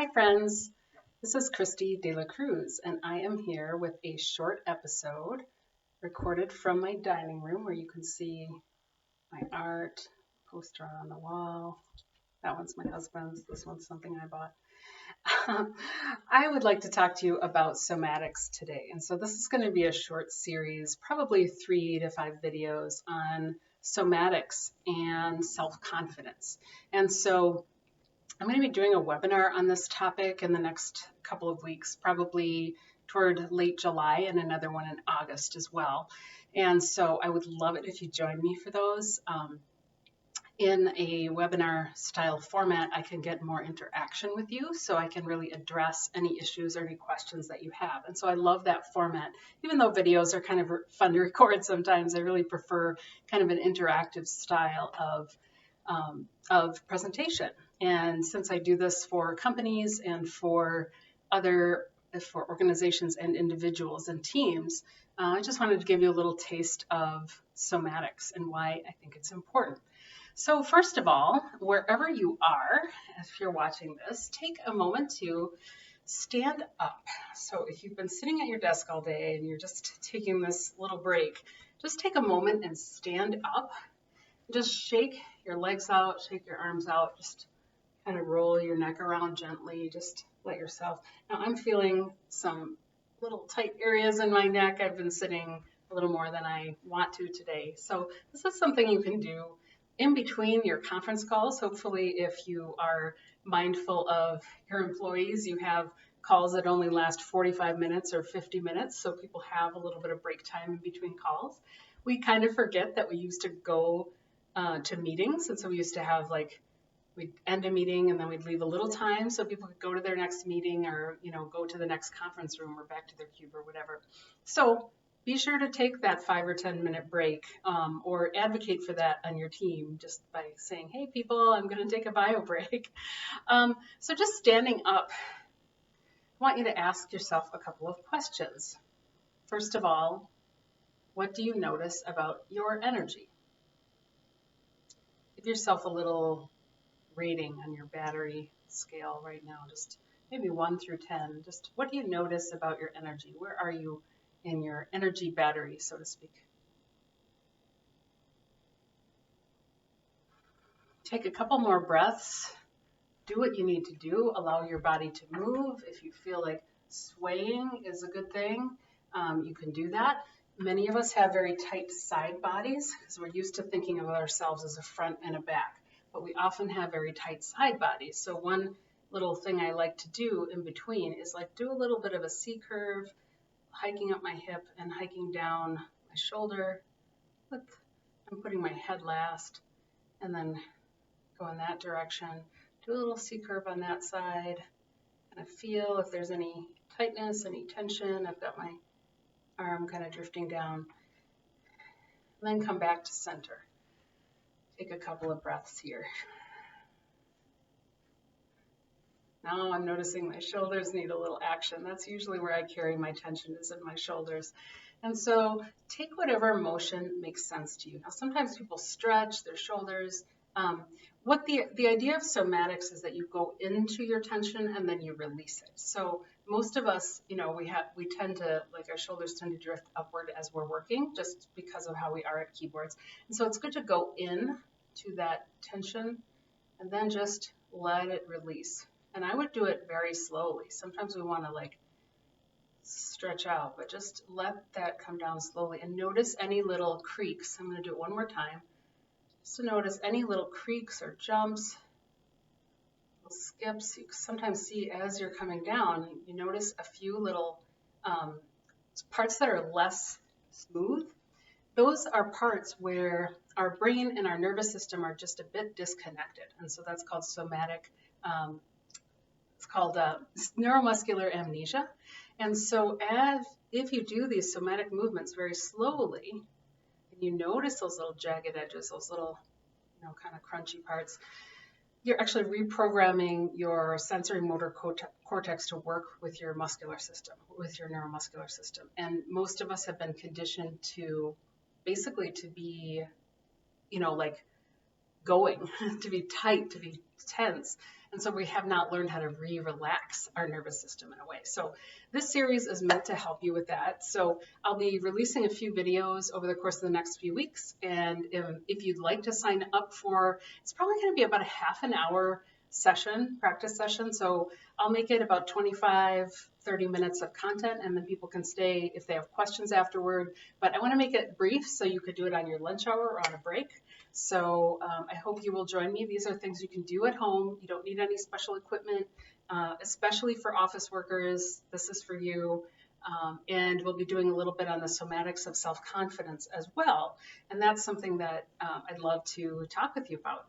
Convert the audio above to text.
Hi friends, this is Christy De La Cruz and I am here with a short episode recorded from my dining room where you can see my art, poster on the wall. That one's my husband's, this one's something I bought. I would like to talk to you about somatics today. And so this is going to be a short series, probably 3 to 5 videos on somatics and self-confidence. And so I'm going to be doing a webinar on this topic in the next couple of weeks, probably toward late July, and another one in August as well. And so I would love it if you join me for those. In a webinar style format, I can get more interaction with you, so I can really address any issues or any questions that you have. And so I love that format. Even though videos are kind of fun to record sometimes, I really prefer kind of an interactive style of presentation. And since I do this for companies and for organizations and individuals and teams, I just wanted to give you a little taste of somatics and why I think it's important. So first of all, wherever you are, if you're watching this, take a moment to stand up. So if you've been sitting at your desk all day and you're just taking this little break, just take a moment and stand up. Just shake your legs out, shake your arms out, just kind of roll your neck around gently, just let yourself. Now I'm feeling some little tight areas in my neck. I've been sitting a little more than I want to today. So this is something you can do in between your conference calls. Hopefully, if you are mindful of your employees, you have calls that only last 45 minutes or 50 minutes, so people have a little bit of break time in between calls. We kind of forget that we used to go to meetings, and so we used to have we'd end a meeting and then we'd leave a little time so people could go to their next meeting or go to the next conference room or back to their cube or whatever. So be sure to take that 5 or 10 minute break or advocate for that on your team just by saying, hey people, I'm going to take a bio break. So just standing up, I want you to ask yourself a couple of questions. First of all, what do you notice about your energy? Give yourself a little rating on your battery scale right now, just maybe 1 through 10. Just what do you notice about your energy? Where are you in your energy battery, so to speak? Take a couple more breaths. Do what you need to do. Allow your body to move. If you feel like swaying is a good thing, you can do that. Many of us have very tight side bodies because we're used to thinking of ourselves as a front and a back, but we often have very tight side bodies. So one little thing I like to do in between is do a little bit of a C curve, hiking up my hip and hiking down my shoulder. I'm putting my head last and then go in that direction. Do a little C curve on that side. Kind of feel if there's any tightness, any tension. I've got my arm kind of drifting down. And then come back to center. Take a couple of breaths here. Now I'm noticing my shoulders need a little action. That's usually where I carry my tension, is in my shoulders. And so take whatever motion makes sense to you. Now sometimes people stretch their shoulders. What the idea of somatics is that you go into your tension and then you release it. So most of us, we tend to, our shoulders tend to drift upward as we're working just because of how we are at keyboards. And so it's good to go in to that tension and then just let it release. And I would do it very slowly. Sometimes we want to stretch out, but just let that come down slowly and notice any little creaks. I'm going to do it one more time. Just to notice any little creaks or jumps, little skips. You sometimes see as you're coming down, you notice a few little parts that are less smooth. Those are parts where our brain and our nervous system are just a bit disconnected. And so that's called somatic, it's called neuromuscular amnesia. And so if you do these somatic movements very slowly, you notice those little jagged edges, those little, kind of crunchy parts, you're actually reprogramming your sensory motor cortex to work with your muscular system, with your neuromuscular system. And most of us have been conditioned to basically to be, going, to be tight, to be tense. And so we have not learned how to relax our nervous system in a way. So this series is meant to help you with that. So I'll be releasing a few videos over the course of the next few weeks. And if you'd like to sign up for, it's probably going to be about a half an hour session, practice session. So I'll make it about 25, 30 minutes of content, and then people can stay if they have questions afterward. But I want to make it brief so you could do it on your lunch hour or on a break. So I hope you will join me. These are things you can do at home. You don't need any special equipment, especially for office workers. This is for you. And we'll be doing a little bit on the somatics of self confidence as well. And that's something that I'd love to talk with you about.